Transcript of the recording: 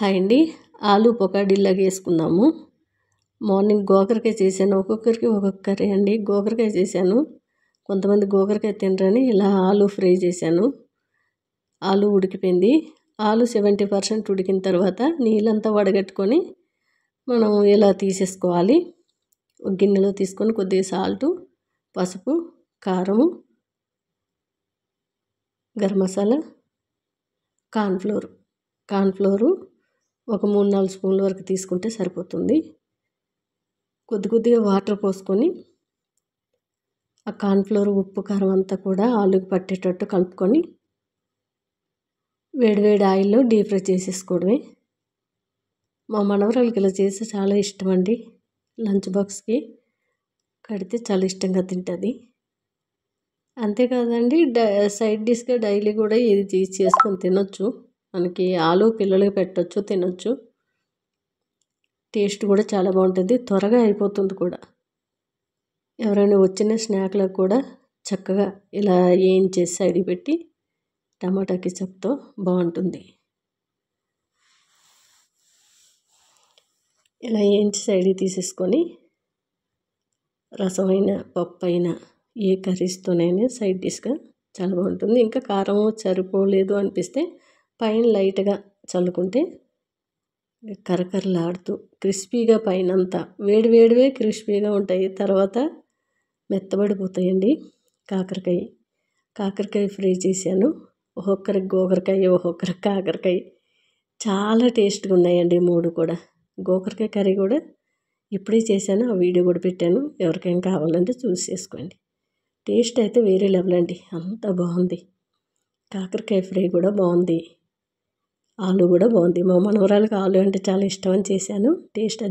Hi అండి. ఆలు పకోడీలాగా వేసుకుందాము. మార్నింగ్ గోకరకాయ చేశాను. ఒక్కొక్కరికి ఒక్కొక్క కర్రీ అండి. గోకరకాయ చేశాను. కొంతమంది గోకరకాయ తినరని ఇలా ఆలు ఫ్రై చేశాను. ఆలు ఉడికిపోయింది. ఆలు 70% ఉడికిన తర్వాత నీళ్ళంతా వడగట్టుకొని మనం ఇలా తీసేసుకోవాలి. ఒక గిన్నెలో తీసుకొని కొద్దిగా సాల్టు, పసుపు, కారము, గరం మసాలా, కార్న్ఫ్లోరు ఒక 3-4 స్పూన్ల వరకు తీసుకుంటే సరిపోతుంది. కొద్దిగా వాటర్ పోసుకొని ఆ కార్న్ఫ్లోర్, ఉప్పు, కారం అంతా కూడా ఆలుకి పట్టేటట్టు కలుపుకొని వేడివేడి ఆయిల్లో డీప్ ఫ్రై చేసేసుకోవడమే. మా మనవరాలకి ఇలా చేస్తే చాలా ఇష్టం అండి. లంచ్ బాక్స్కి కడితే చాలా ఇష్టంగా తింటుంది. అంతేకాదండి, సైడ్ డిష్గా డైలీ కూడా ఇది చేసుకొని తినొచ్చు. మనకి ఆలు పిల్లలకి పెట్టొచ్చు, తినొచ్చు. టేస్ట్ కూడా చాలా బాగుంటుంది, త్వరగా అయిపోతుంది కూడా. ఎవరైనా వచ్చిన స్నాక్లకు కూడా చక్కగా ఇలా వేయించేసి సైడ్కి పెట్టి టమాటా కెచప్తో బాగుంటుంది. ఇలా వేయించి సైడ్కి తీసేసుకొని రసం అయినా, పప్పు అయినా, ఏ కర్రీస్తోనైనా సైడ్ డిష్గా చాలా బాగుంటుంది. ఇంకా కారం సరిపోలేదు అనిపిస్తే పైన లైట్గా చల్లుకుంటే కరకరలాడుతూ క్రిస్పీగా పైనంతా వేడివే క్రిస్పీగా ఉంటాయి. తర్వాత మెత్తబడిపోతాయండి. కాకరకాయ ఫ్రై చేశాను. ఒక్కొక్కరికి గోకరకాయ, ఒక్కొక్కరికి కాకరకాయ. చాలా టేస్ట్గా ఉన్నాయండి 3 కూడా. గోకరకాయ కర్రీ కూడా ఇప్పుడే చేశాను, ఆ వీడియో కూడా పెట్టాను. ఎవరికైనా కావాలంటే చూసి చేసుకోండి. టేస్ట్ అయితే వేరే లెవెల్ అండి, అంత బాగుంది. కాకరకాయ ఫ్రై కూడా బాగుంది. ఆలు కూడా బాగుంది. మా మనవరాలకి ఆలు అంటే చాలా ఇష్టం అని చేశాను. టేస్ట్